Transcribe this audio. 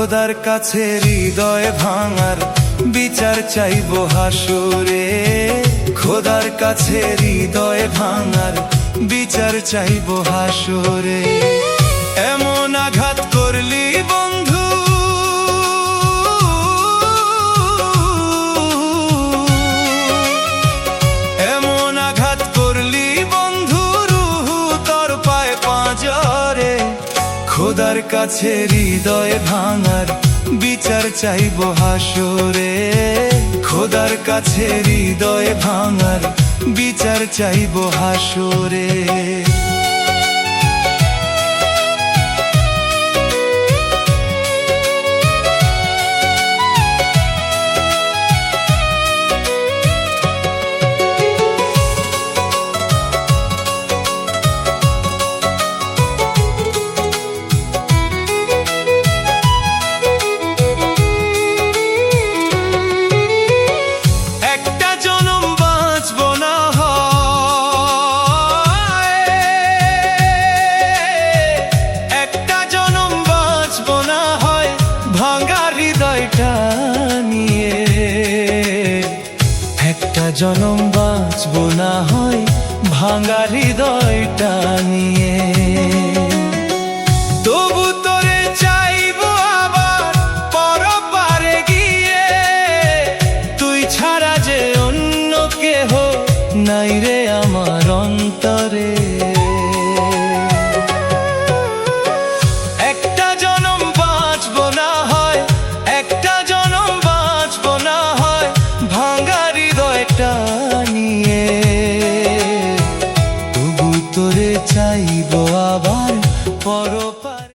খোদার কাছে হৃদয় ভাঙার বিচার চাইবো হাসরে। খোদার কাছে হৃদয় ভাঙার বিচার চাইবো হাসরে। এমন আঘাত করলি বন্ধু, এমন আঘাত করলি বন্ধু, রূহ তোর পায়ে পাঁজরে। খোদার কাছে হৃদয় ভাঙার বিচার চাইবো হাসরে। খোদার কাছে হৃদয় ভাঙার বিচার চাইবো হাসরে। একটা জনম বাঁচবো না হয় ভাঙা হৃদয়টা নিয়ে। তবু তোরে চাইবো আবার পরপারে গিয়ে, তুই ছাড়া যে অন্য কেহ নাই রে আমার অন্তরে। একটা জনম বাঁচবো না হয়, একটা জনম বাঁচবো না হয় ভাঙা হৃদয়টা নিয়ে। তবু তোরে চাইবো আবার পরপারে।